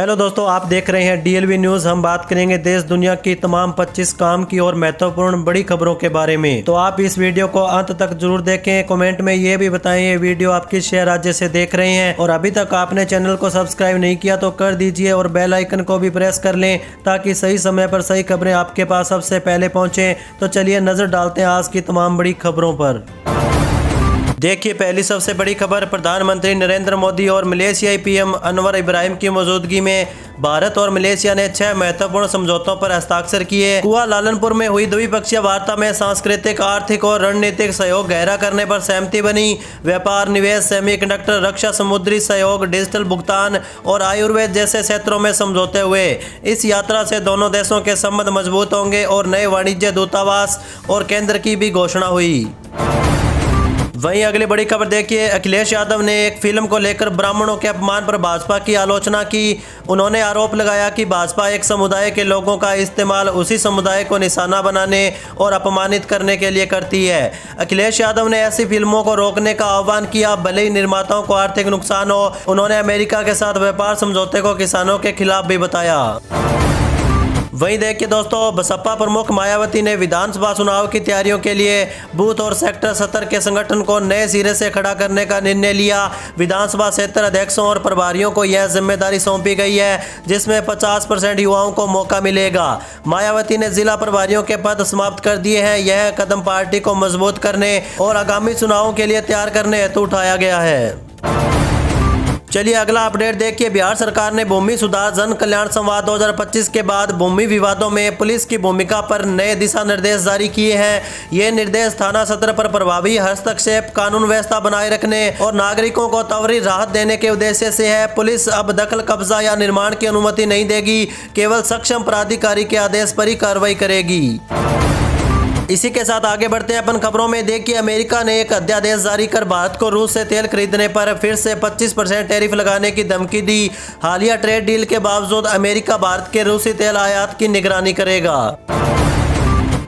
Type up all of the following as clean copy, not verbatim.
Hello दोस्तों, आप देख रहे हैं डीएलवी न्यूज़। हम बात करेंगे देश दुनिया की तमाम 25 काम की और महत्वपूर्ण बड़ी खबरों के बारे में। तो आप इस वीडियो को अंत तक जरूर देखें। कमेंट में ये भी बताएं ये वीडियो आप किस शहर राज्य से देख रहे हैं, और अभी तक आपने चैनल को सब्सक्राइब नहीं किया तो कर दीजिए और बेल आइकन को भी प्रेस कर लें ताकि सही समय पर सही खबरें आपके पास सबसे पहले पहुँचें। तो चलिए नजर डालते हैं आज की तमाम बड़ी खबरों पर। देखिए, पहली सबसे बड़ी खबर, प्रधानमंत्री नरेंद्र मोदी और मलेशियाई पीएम अनवर इब्राहिम की मौजूदगी में भारत और मलेशिया ने 6 महत्वपूर्ण समझौतों पर हस्ताक्षर किए। कुआलालंपुर में हुई द्विपक्षीय वार्ता में सांस्कृतिक, आर्थिक और रणनीतिक सहयोग गहरा करने पर सहमति बनी। व्यापार, निवेश, सेमीकंडक्टर, रक्षा, समुद्री सहयोग, डिजिटल भुगतान और आयुर्वेद जैसे क्षेत्रों में समझौते हुए। इस यात्रा से दोनों देशों के संबंध मजबूत होंगे और नए वाणिज्य दूतावास और केंद्र की भी घोषणा हुई। वहीं अगली बड़ी खबर देखिए, अखिलेश यादव ने एक फिल्म को लेकर ब्राह्मणों के अपमान पर भाजपा की आलोचना की। उन्होंने आरोप लगाया कि भाजपा एक समुदाय के लोगों का इस्तेमाल उसी समुदाय को निशाना बनाने और अपमानित करने के लिए करती है। अखिलेश यादव ने ऐसी फिल्मों को रोकने का आह्वान किया, भले ही निर्माताओं को आर्थिक नुकसान हो। उन्होंने अमेरिका के साथ व्यापार समझौते को किसानों के खिलाफ भी बताया। वहीं देखिए दोस्तों, बसपा प्रमुख मायावती ने विधानसभा चुनाव की तैयारियों के लिए बूथ और सेक्टर स्तर के संगठन को नए सिरे से खड़ा करने का निर्णय लिया। विधानसभा क्षेत्र अध्यक्षों और प्रभारियों को यह जिम्मेदारी सौंपी गई है, जिसमें 50% युवाओं को मौका मिलेगा। मायावती ने जिला प्रभारियों के पद समाप्त कर दिए हैं। यह कदम पार्टी को मजबूत करने और आगामी चुनावों के लिए तैयार करने हेतु उठाया गया है। चलिए अगला अपडेट देखिए, बिहार सरकार ने भूमि सुधार जन कल्याण संवाद 2025 के बाद भूमि विवादों में पुलिस की भूमिका पर नए दिशा निर्देश जारी किए हैं। ये निर्देश थाना सत्र पर प्रभावी हस्तक्षेप, कानून व्यवस्था बनाए रखने और नागरिकों को त्वरित राहत देने के उद्देश्य से है। पुलिस अब दखल, कब्जा या निर्माण की अनुमति नहीं देगी, केवल सक्षम प्राधिकारी के आदेश पर ही कार्रवाई करेगी। इसी के साथ आगे बढ़ते हैं अपन खबरों में। देखिए, अमेरिका ने एक अध्यादेश जारी कर भारत को रूस से तेल खरीदने पर फिर से 25% टैरिफ लगाने की धमकी दी। हालिया ट्रेड डील के बावजूद अमेरिका भारत के रूसी तेल आयात की निगरानी करेगा।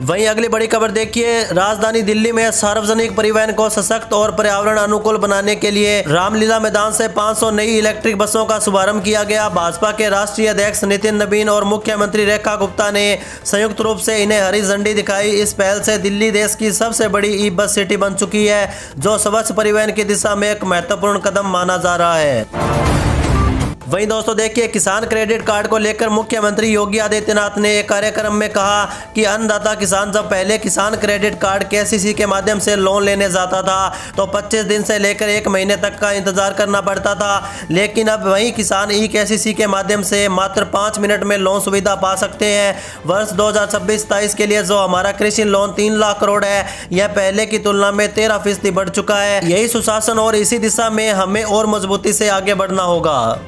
वहीं अगली बड़ी खबर देखिए, राजधानी दिल्ली में सार्वजनिक परिवहन को सशक्त और पर्यावरण अनुकूल बनाने के लिए रामलीला मैदान से 500 नई इलेक्ट्रिक बसों का शुभारंभ किया गया। भाजपा के राष्ट्रीय अध्यक्ष नितिन नवीन और मुख्यमंत्री रेखा गुप्ता ने संयुक्त रूप से इन्हें हरी झंडी दिखाई। इस पहल से दिल्ली देश की सबसे बड़ी ई बस सिटी बन चुकी है, जो स्वच्छ परिवहन की दिशा में एक महत्वपूर्ण कदम माना जा रहा है। वहीं दोस्तों देखिए, किसान क्रेडिट कार्ड को लेकर मुख्यमंत्री योगी आदित्यनाथ ने एक कार्यक्रम में कहा कि अन्नदाता किसान जब पहले किसान क्रेडिट कार्ड केसीसी के माध्यम से लोन लेने जाता था तो 25 दिन से लेकर 1 महीने तक का इंतजार करना पड़ता था, लेकिन अब वही किसान ई केसीसी के माध्यम से मात्र 5 मिनट में लोन सुविधा पा सकते हैं। वर्ष 2026-27 के लिए जो हमारा कृषि लोन 3 लाख करोड़ है, यह पहले की तुलना में 13% बढ़ चुका है। यही सुशासन और इसी दिशा में हमें और मजबूती से आगे बढ़ना होगा।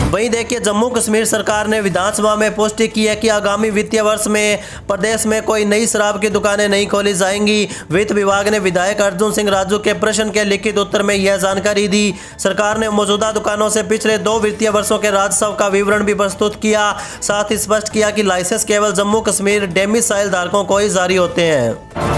वहीं देखिए, जम्मू कश्मीर सरकार ने विधानसभा में पुष्टि की है कि आगामी वित्तीय वर्ष में प्रदेश में कोई नई शराब की दुकानें नहीं खोली जाएंगी। वित्त विभाग ने विधायक अर्जुन सिंह राजू के प्रश्न के लिखित उत्तर में यह जानकारी दी। सरकार ने मौजूदा दुकानों से पिछले 2 वित्तीय वर्षों के राजस्व का विवरण भी प्रस्तुत किया। साथ ही स्पष्ट किया कि लाइसेंस केवल जम्मू कश्मीर डोमिसाइल धारकों को ही जारी होते हैं।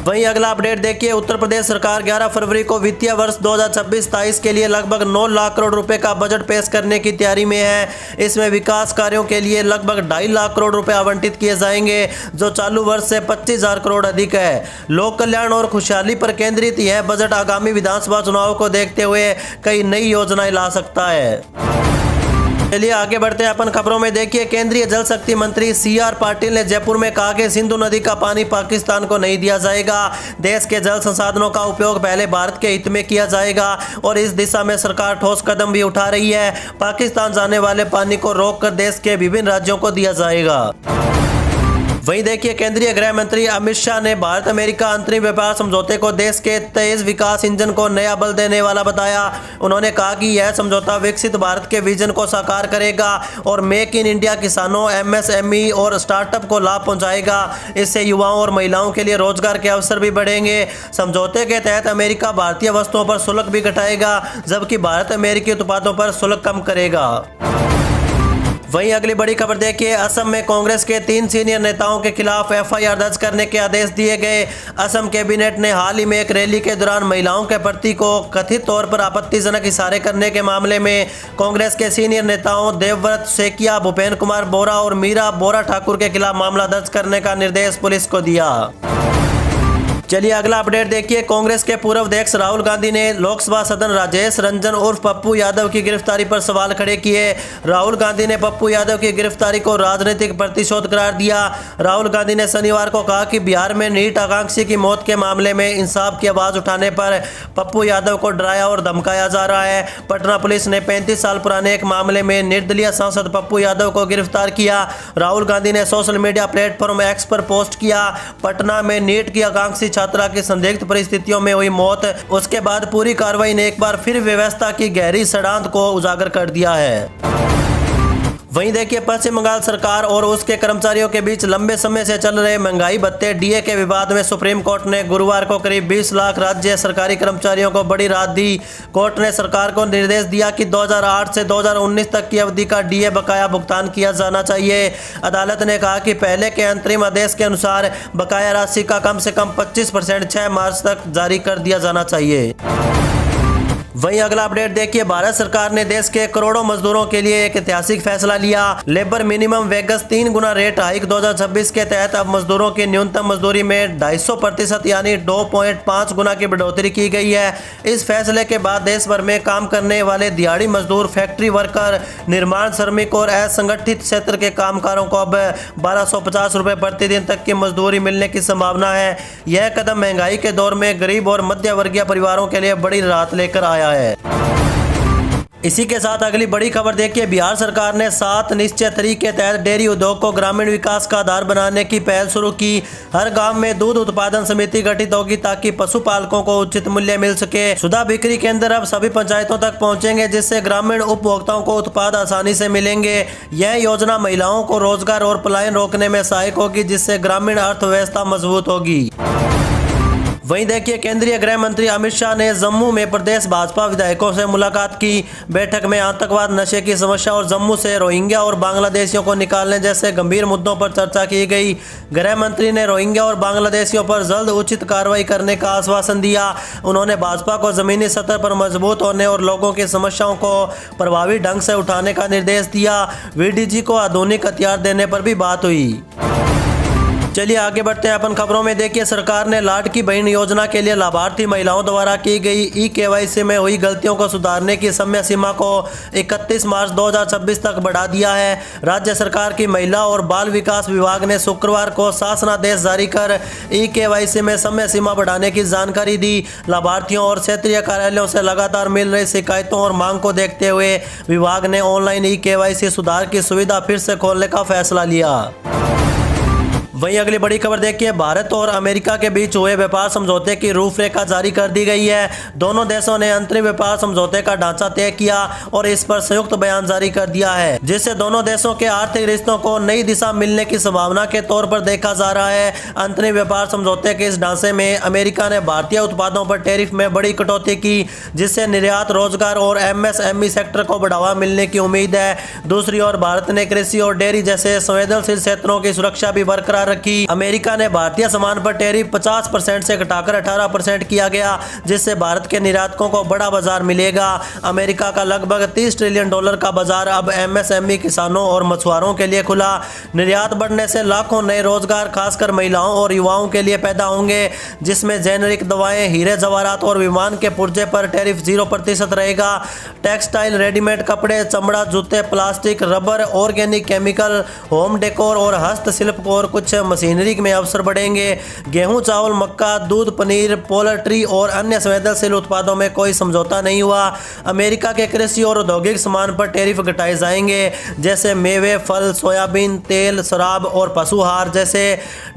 वहीं अगला अपडेट देखिए, उत्तर प्रदेश सरकार 11 फरवरी को वित्तीय वर्ष 2026-27 के लिए लगभग 9 लाख करोड़ रुपए का बजट पेश करने की तैयारी में है। इसमें विकास कार्यों के लिए लगभग 2.5 लाख करोड़ रुपए आवंटित किए जाएंगे, जो चालू वर्ष से 25,000 करोड़ अधिक है। लोक कल्याण और खुशहाली पर केंद्रित यह बजट आगामी विधानसभा चुनाव को देखते हुए कई नई योजनाएं ला सकता है। चलिए आगे बढ़ते हैं अपन खबरों में। देखिए, केंद्रीय जल शक्ति मंत्री CR पाटिल ने जयपुर में कहा कि सिंधु नदी का पानी पाकिस्तान को नहीं दिया जाएगा। देश के जल संसाधनों का उपयोग पहले भारत के हित में किया जाएगा और इस दिशा में सरकार ठोस कदम भी उठा रही है। पाकिस्तान जाने वाले पानी को रोककर देश के विभिन्न राज्यों को दिया जाएगा। वहीं देखिए, केंद्रीय गृह मंत्री अमित शाह ने भारत अमेरिका अंतरिम व्यापार समझौते को देश के तेज विकास इंजन को नया बल देने वाला बताया। उन्होंने कहा कि यह समझौता विकसित भारत के विजन को साकार करेगा और मेक इन इंडिया किसानों, MSME और स्टार्टअप को लाभ पहुंचाएगा। इससे युवाओं और महिलाओं के लिए रोजगार के अवसर भी बढ़ेंगे। समझौते के तहत अमेरिका भारतीय वस्तुओं पर शुल्क भी घटाएगा, जबकि भारत अमेरिकी उत्पादों पर शुल्क कम करेगा। वहीं अगली बड़ी खबर देखिए, असम में कांग्रेस के 3 सीनियर नेताओं के खिलाफ एफआईआर दर्ज करने के आदेश दिए गए। असम कैबिनेट ने हाल ही में एक रैली के दौरान महिलाओं के प्रति को कथित तौर पर आपत्तिजनक इशारे करने के मामले में कांग्रेस के सीनियर नेताओं देवव्रत सैकिया, भूपेंद्र कुमार बोरा और मीरा बोरा ठाकुर के खिलाफ मामला दर्ज करने का निर्देश पुलिस को दिया। चलिए अगला अपडेट देखिए, कांग्रेस के पूर्व अध्यक्ष राहुल गांधी ने लोकसभा सदन राजेश रंजन उर्फ पप्पू यादव की गिरफ्तारी पर सवाल खड़े किए। राहुल गांधी ने पप्पू यादव की गिरफ्तारी को राजनीतिक प्रतिशोध करार दिया। राहुल गांधी ने शनिवार को कहा कि बिहार में नीट आकांक्षी की मौत के मामले में इंसाफ की आवाज उठाने पर पप्पू यादव को डराया और धमकाया जा रहा है। पटना पुलिस ने 35 साल पुराने एक मामले में निर्दलीय सांसद पप्पू यादव को गिरफ्तार किया। राहुल गांधी ने सोशल मीडिया प्लेटफॉर्म एक्स पर पोस्ट किया, पटना में नीट की आकांक्षी छात्रा की संदिग्ध परिस्थितियों में हुई मौत, उसके बाद पूरी कार्रवाई ने एक बार फिर व्यवस्था की गहरी षड्यंत्र को उजागर कर दिया है। वहीं देखिए, पश्चिम बंगाल सरकार और उसके कर्मचारियों के बीच लंबे समय से चल रहे महंगाई भत्ते डीए के विवाद में सुप्रीम कोर्ट ने गुरुवार को करीब 20 लाख राज्य सरकारी कर्मचारियों को बड़ी राहत दी। कोर्ट ने सरकार को निर्देश दिया कि 2008 से 2019 तक की अवधि का डीए बकाया भुगतान किया जाना चाहिए। अदालत ने कहा कि पहले के अंतरिम आदेश के अनुसार बकाया राशि का कम से कम 25% 6 मार्च तक जारी कर दिया जाना चाहिए। वहीं अगला अपडेट देखिए, भारत सरकार ने देश के करोड़ों मजदूरों के लिए एक ऐतिहासिक फैसला लिया। लेबर मिनिमम वेगस 3 गुना रेट हाइक 2026 के तहत अब मजदूरों की न्यूनतम मजदूरी में 250% यानी 2.5 गुना की बढ़ोतरी की गई है। इस फैसले के बाद देश भर में काम करने वाले दिहाड़ी मजदूर, फैक्ट्री वर्कर, निर्माण श्रमिक और असंगठित क्षेत्र के कामगारों को अब 1250 रुपये प्रतिदिन तक की मजदूरी मिलने की संभावना है। यह कदम महंगाई के दौर में गरीब और मध्य वर्गीय परिवारों के लिए बड़ी राहत लेकर आया है। इसी के साथ अगली बड़ी खबर देखिए, बिहार सरकार ने 7 निश्चय तरीके के तहत डेयरी उद्योग को ग्रामीण विकास का आधार बनाने की पहल शुरू की। हर गांव में दूध उत्पादन समिति गठित होगी ताकि पशुपालकों को उचित मूल्य मिल सके। सुधा बिक्री केंद्र अब सभी पंचायतों तक पहुंचेंगे, जिससे ग्रामीण उपभोक्ताओं को उत्पाद आसानी से मिलेंगे। यह योजना महिलाओं को रोजगार और पलायन रोकने में सहायक होगी, जिससे ग्रामीण अर्थव्यवस्था मजबूत होगी। वहीं देखिए, केंद्रीय गृह मंत्री अमित शाह ने जम्मू में प्रदेश भाजपा विधायकों से मुलाकात की। बैठक में आतंकवाद, नशे की समस्या और जम्मू से रोहिंग्या और बांग्लादेशियों को निकालने जैसे गंभीर मुद्दों पर चर्चा की गई। गृह मंत्री ने रोहिंग्या और बांग्लादेशियों पर जल्द उचित कार्रवाई करने का आश्वासन दिया। उन्होंने भाजपा को जमीनी सतह पर मजबूत होने और लोगों की समस्याओं को प्रभावी ढंग से उठाने का निर्देश दिया। वीडीजी को आधुनिक हथियार देने पर भी बात हुई। चलिए आगे बढ़ते हैं अपन खबरों में। देखिए, सरकार ने लाडकी बहन योजना के लिए लाभार्थी महिलाओं द्वारा की गई ई-केवाईसी में हुई गलतियों को सुधारने की समय सीमा को 31 मार्च 2026 तक बढ़ा दिया है। राज्य सरकार की महिला और बाल विकास विभाग ने शुक्रवार को शासनादेश जारी कर ई-केवाईसी में समय सीमा बढ़ाने की जानकारी दी। लाभार्थियों और क्षेत्रीय कार्यालयों से लगातार मिल रही शिकायतों और मांग को देखते हुए विभाग ने ऑनलाइन ई-केवाईसी सुधार की सुविधा फिर से खोलने का फैसला लिया। वहीं अगली बड़ी खबर देखिए, भारत और अमेरिका के बीच हुए व्यापार समझौते की रूपरेखा जारी कर दी गई है। दोनों देशों ने अंतरिम व्यापार समझौते का ढांचा तय किया और इस पर संयुक्त बयान जारी कर दिया है, जिससे दोनों देशों के आर्थिक रिश्तों को नई दिशा मिलने की संभावना के तौर पर देखा जा रहा है। अंतरिम व्यापार समझौते के इस ढांचे में अमेरिका ने भारतीय उत्पादों पर टैरिफ में बड़ी कटौती की, जिससे निर्यात, रोजगार और एमएसएमई सेक्टर को बढ़ावा मिलने की उम्मीद है। दूसरी ओर भारत ने कृषि और डेयरी जैसे संवेदनशील क्षेत्रों की सुरक्षा भी बरकरार रखी। अमेरिका ने भारतीय सामान पर टैरिफ 50% से घटाकर 18% किया गया, जिससे भारत के निर्यातकों को बड़ा बाजार मिलेगा। अमेरिका का लगभग $30 ट्रिलियन का बाजार अब एमएसएमई, किसानों और मछुआरों के लिए खुला। निर्यात बढ़ने से लाखों नए रोजगार खासकर महिलाओं और युवाओं के लिए पैदा होंगे, जिसमें जेनेरिक दवाएं, हीरे जवाहरात और विमान के पुर्जे पर टैरिफ 0% रहेगा। टेक्सटाइल, रेडीमेड कपड़े, चमड़ा, जूते, plastic, rubber, organic chemical, home decor और हस्तशिल्प और कुछ मशीनरी में अवसर बढ़ेंगे। गेहूं, चावल, मक्का, दूध, पनीर, पोल्ट्री और अन्य संवेदनशील उत्पादों में कोई समझौता नहीं हुआ। अमेरिका के कृषि और औद्योगिक सामान पर टैरिफ घटाए जाएंगे, जैसे मेवे, फल, सोयाबीन तेल, शराब और पशुहार जैसे।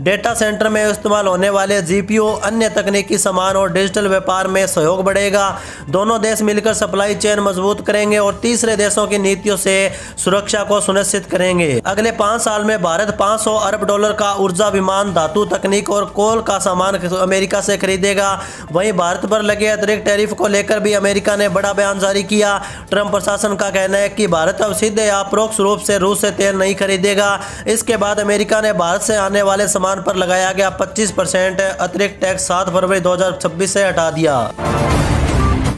डेटा सेंटर में इस्तेमाल होने वाले जीपीयू, अन्य तकनीकी सामान और डिजिटल व्यापार में सहयोग बढ़ेगा। दोनों देश मिलकर सप्लाई चेन मजबूत करेंगे और तीसरे देशों की नीतियों से सुरक्षा को सुनिश्चित करेंगे। अगले 5 साल में भारत $500 अरब का का ऊर्जा, विमान, धातु तकनीक और कोल का सामान अमेरिका से खरीदेगा। वहीं भारत पर लगे अतिरिक्त टैरिफ को लेकर भी अमेरिका ने बड़ा बयान जारी किया। ट्रंप प्रशासन का कहना है कि भारत अब सीधे या परोक्ष रूप से रूस से तेल नहीं खरीदेगा। इसके बाद अमेरिका ने भारत से आने वाले सामान पर लगाया गया 25% अतिरिक्त टैक्स 7 फरवरी 2026 से हटा दिया।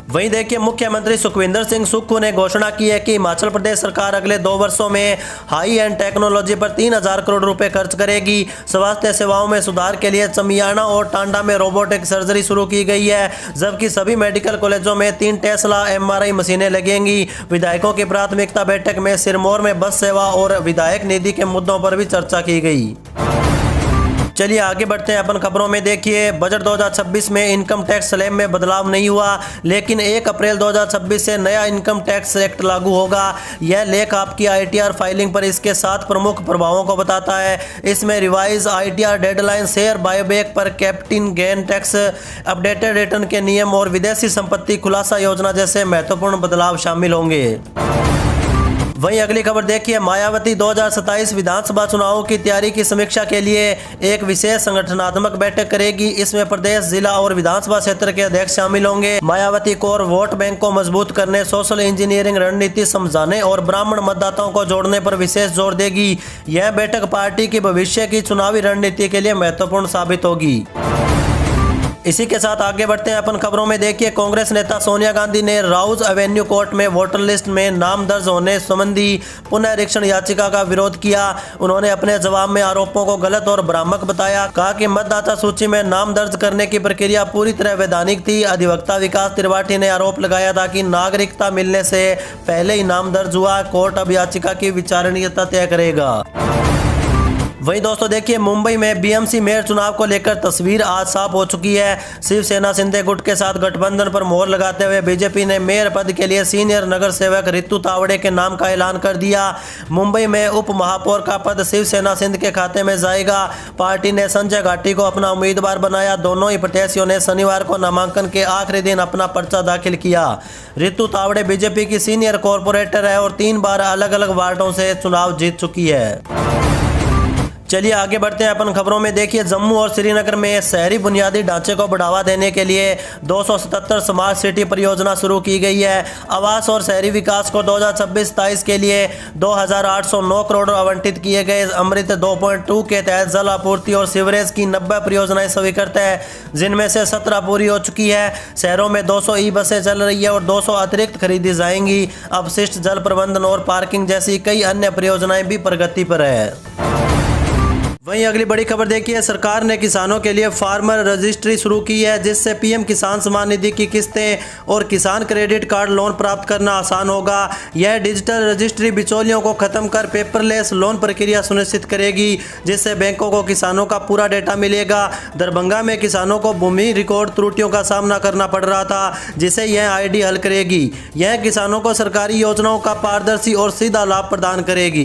वहीं देखिए, मुख्यमंत्री सुखविंदर सिंह सुक्खू ने घोषणा की है कि हिमाचल प्रदेश सरकार अगले 2 वर्षों में हाई एंड टेक्नोलॉजी पर 3000 करोड़ रुपए खर्च करेगी। स्वास्थ्य सेवाओं में सुधार के लिए चमियाना और टांडा में रोबोटिक सर्जरी शुरू की गई है, जबकि सभी मेडिकल कॉलेजों में 3 टेस्ला MRI मशीनें लगेंगी। विधायकों की प्राथमिकता बैठक में सिरमौर में बस सेवा और विधायक निधि के मुद्दों पर भी चर्चा की गई। चलिए आगे बढ़ते हैं अपन खबरों में। देखिए, बजट 2026 में इनकम टैक्स स्लैब में बदलाव नहीं हुआ, लेकिन 1 अप्रैल 2026 से नया इनकम टैक्स एक्ट लागू होगा। यह लेख आपकी ITR फाइलिंग पर इसके 7 प्रमुख प्रभावों को बताता है। इसमें revise ITR deadline, share buyback पर capital gain tax, updated return के नियम और विदेशी संपत्ति खुलासा योजना जैसे महत्वपूर्ण बदलाव शामिल होंगे। वहीं अगली खबर देखिए, मायावती 2027 विधानसभा चुनावों की तैयारी की समीक्षा के लिए एक विशेष संगठनात्मक बैठक करेगी। इसमें प्रदेश, जिला और विधानसभा क्षेत्र के अध्यक्ष शामिल होंगे। मायावती कोर वोट बैंक को मजबूत करने, सोशल इंजीनियरिंग रणनीति समझाने और ब्राह्मण मतदाताओं को जोड़ने पर विशेष जोर देगी। यह बैठक पार्टी की भविष्य की चुनावी रणनीति के लिए महत्वपूर्ण साबित होगी। इसी के साथ आगे बढ़ते हैं अपन खबरों में। देखिए, कांग्रेस नेता सोनिया गांधी ने राउज एवेन्यू कोर्ट में वोटर लिस्ट में नाम दर्ज होने संबंधी पुनरीक्षण याचिका का विरोध किया। उन्होंने अपने जवाब में आरोपों को गलत और भ्रामक बताया। कहा कि मतदाता सूची में नाम दर्ज करने की प्रक्रिया पूरी तरह वैधानिक थी। अधिवक्ता विकास त्रिपाठी ने आरोप लगाया था कि नागरिकता मिलने से पहले ही नाम दर्ज हुआ। कोर्ट अब याचिका की विचारणीयता तय करेगा। वहीं दोस्तों देखिए, मुंबई में BMC मेयर चुनाव को लेकर तस्वीर आज साफ हो चुकी है। शिवसेना शिंदे गुट के साथ गठबंधन पर मोहर लगाते हुए बीजेपी ने मेयर पद के लिए सीनियर नगर सेवक रितु तावड़े के नाम का ऐलान कर दिया। मुंबई में उप महापौर का पद शिवसेना सिंध के खाते में जाएगा। पार्टी ने संजय घाटी को अपना उम्मीदवार बनाया। दोनों ही प्रत्याशियों ने शनिवार को नामांकन के आखिरी दिन अपना पर्चा दाखिल किया। रितु तावड़े बीजेपी की सीनियर कॉरपोरेटर है और 3 बार अलग अलग वार्डों से चुनाव जीत चुकी है। चलिए आगे बढ़ते हैं अपन खबरों में। देखिए, जम्मू और श्रीनगर में शहरी बुनियादी ढांचे को बढ़ावा देने के लिए 277 स्मार्ट सिटी परियोजना शुरू की गई है। आवास और शहरी विकास को 2026-27 के लिए 2809 करोड़ आवंटित किए गए। अमृत 2.2 के तहत जल आपूर्ति और सीवरेज की 90 परियोजनाएं स्वीकृत है, जिनमें से 17 पूरी हो चुकी है। शहरों में 200 ई-बसें चल रही है और 200 अतिरिक्त खरीदी जाएंगी। अपशिष्ट जल प्रबंधन और पार्किंग जैसी कई अन्य परियोजनाएं भी प्रगति पर है। वहीं अगली बड़ी खबर देखिए, सरकार ने किसानों के लिए फार्मर रजिस्ट्री शुरू की है, जिससे PM किसान सम्मान निधि की किस्तें और किसान क्रेडिट कार्ड लोन प्राप्त करना आसान होगा। यह डिजिटल रजिस्ट्री बिचौलियों को खत्म कर पेपरलेस लोन प्रक्रिया सुनिश्चित करेगी, जिससे बैंकों को किसानों का पूरा डेटा मिलेगा। दरभंगा में किसानों को भूमि रिकॉर्ड त्रुटियों का सामना करना पड़ रहा था, जिसे यह ID हल करेगी। यह किसानों को सरकारी योजनाओं का पारदर्शी और सीधा लाभ प्रदान करेगी।